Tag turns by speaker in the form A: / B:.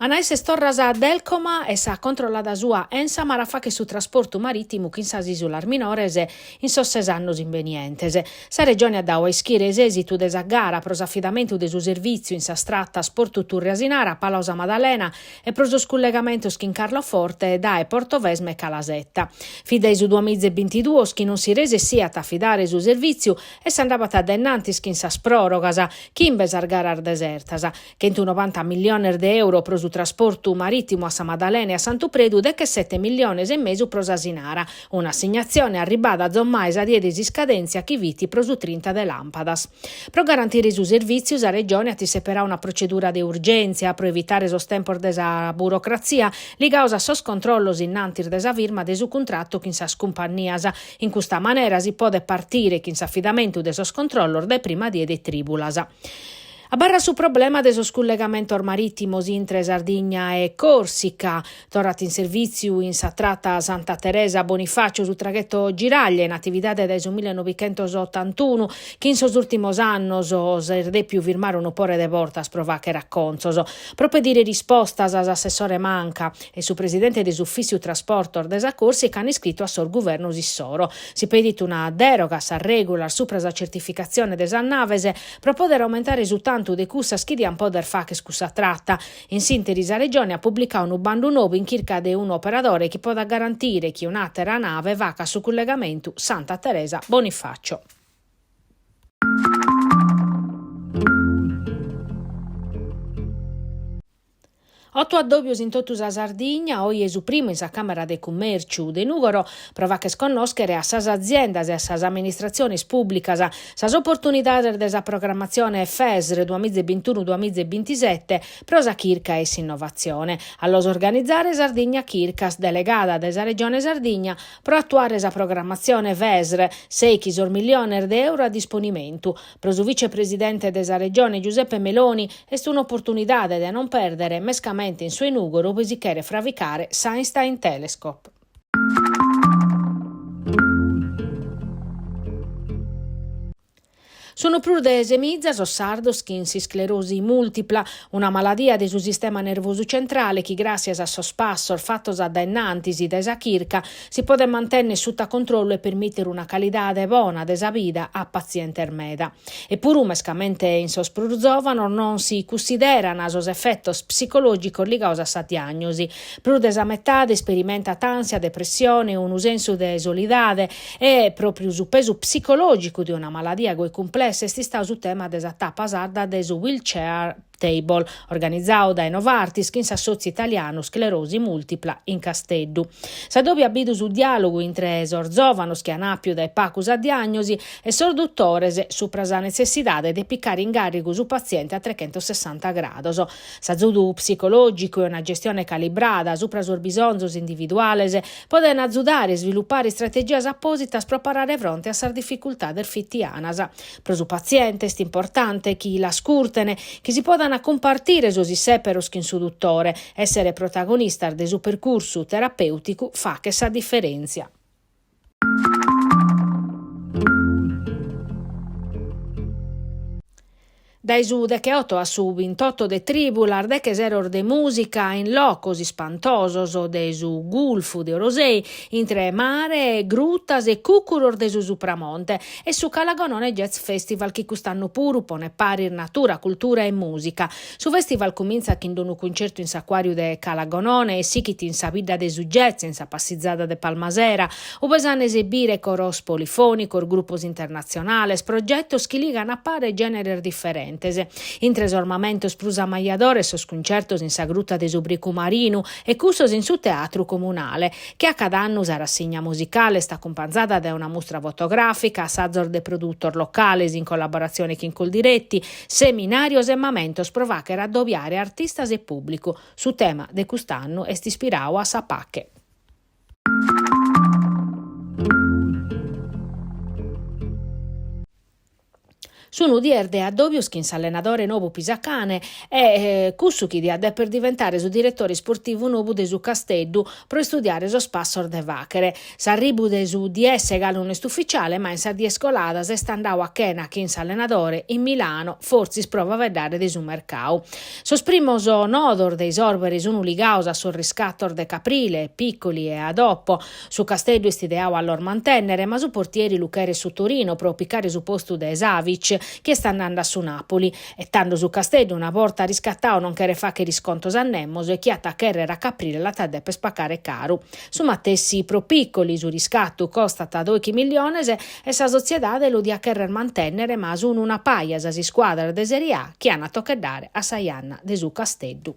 A: Anais storrasa Delcoma e sa controllata sua Ensa marafa che su trasporto marittimo che in sa isular minores in sosses annos invenientes. Sa regione ha dato a ischire esitu desa gara pros affidamento de su servizio in sa stratta Sporto Turri Asinara, Palosa Maddalena e pros scollegamento in Carloforte da Portovesme e Calasetta. Fidei su 2022 chi non si rese sia a affidare su servizio e s'andava a dennantis in sa sprorogasa chi in besar gara desertasa che in 90 milioni di euro pro su trasporto marittimo a Sa Maddalena e a Santupredu e che 7 milioni e mezzo pro Asinara, un'assegnazione arribata a zommaesa di edesi scadenza chi viti pro su 30 de lampadas. Pro garantire su servizio la regione ti separà una procedura di urgenza pro evitare sostempor desa burocrazia li causa sos controllos innantir desa firma de su contratto che in sas compagnias. In questa maniera si può partire che in s'affidamento de sos controllor de prima die de tribulas. A barra su problema de scollegamento marittimo intre Sardigna e Corsica, tornat in servizio in sa tratta Santa Teresa Bonifacio su traghetto Giraglia in attività dal 1981 che in sos ultimos annos serde più firmare un opore de portas prova che racconzoso. Proprio dire rispostas as assessore Manca e su presidente desufficio trasportor desa Corsica hanno iscritto a sor governo Sissoro. Si pedit una deroga sa regola supra sa certificazione desa navese per poter aumentare risultati de cussa schidian poder fa che scusa tratta. In sintesi la regione ha pubblicato un bando nuovo in circa di un operatore che può garantire che un'altra nave vaca su collegamento Santa Teresa Bonifacio. 8 addobbios in totus a Sardigna, oggi è su primo in sa Camera de Commerciu de Nugoro, prova che sconnoscere a sas aziendas e a sas amministrazioni pubblicas sas opportunità desa programmazione FESR 2021-2027 prosa Chirca e innovazione. Allos organizzare Sardigna Chircas, delegata desa Regione Sardigna, pro attuare sa programmazione FESR, 6 milioni di euro a disponimento. Pro su vicepresidente desa Regione Giuseppe Meloni è un'opportunità da non perdere mescamente in suo inugoro pesichere fravicare Science Telescope. Sono pur de semizas o sardos che in sclerosi multipla, una malattia del suo sistema nervoso centrale che grazie a sos passor fattos a dennantisi desa chirca si può mantenere sotto controllo e permettere una qualità buona desa vita a paziente ermeda. Eppure mescamente in sos prurzovano non si considerano sos effettos psicologici legati a sa diagnosi. Pur desa metà sperimenta ansia, depressione, un senso de solidade e proprio su peso psicologico di una malattia che è complessa si sta su tema desa tappa sarda desu wheelchair table, organizzato da Novartis, che in s'associo italiano sclerosi multipla in Casteddu. S'adobi abidu su dialogo intre sorzovanos che anappio da pacus a diagnosi e sorduttores supra sa necessità de piccare in carico su paziente a 360 gradi. S'azudu psicologico e una gestione calibrata supra sus bisonzos individuales poden azzudare e sviluppare strategie appositas per parare fronte a sa difficoltà del fittianas. Pro su paziente è importante chi la scurtene, chi si poda a compartire sosi seperos in su dottore, essere protagonista del suo percorso terapeutico fa che sa differenzia. Dai su de che 8 a su 28 de tribular de che zero de musica in locos spantosos o de su gulfu de Orosei intre mare, gruttas e cucuror de su supramonte e su Calagonone Jazz Festival che quest'anno puru pone pari natura, cultura e musica. Su festival comincia che in un concerto in s'acquario de Calagonone e sichiti in sa vita de su jazz in sa passizzata de Palmasera o besan esibire coros polifonico, gruppos internazionales, progettos che ligano a pare genere differenti. In tresormamento sprusa Maiadore sos concertos in sa grutta de Subricu Marinu e cursos in su teatro comunale, che a cada anno sa rassegna musicale sta accompagnata da una mostra fotografica, sazzor de produttor locales in collaborazione con Coldiretti, seminarios e momentos prova che raddoppiare artistas e pubblico su tema de quest'anno est ispirato a sa pacche. Sono di erde a Dobius che allenatore nuovo Pisacane e Cussuchi di ade per diventare su direttore sportivo nuovo de su Casteddu per studiare so spassor de vachere. S'arribu de su DS galo un ufficiale ma in sa die scolada se standau a Chena che allenatore in Milano forzi sprova a vedere de su mercau. Sos primos nodor dei sorberi sono ligausa sul riscattor de Caprile, piccoli e adoppo. Su Casteddu istideau allor mantennere ma su portieri Luchere su Torino pro piccare su posto de Savic che sta andando su Napoli e tanto su Casteddu una porta riscattao non che fa che risconto sannemmos e chi attaccherre a Caprile la tadde per spaccare caro. Su Mattessi pro piccoli su riscatto costata 2 milioni e sa società lo di accherrer mantennere ma su una paia si squadra de Serie A che hanno a toccheddare a Saianna de su Casteddu.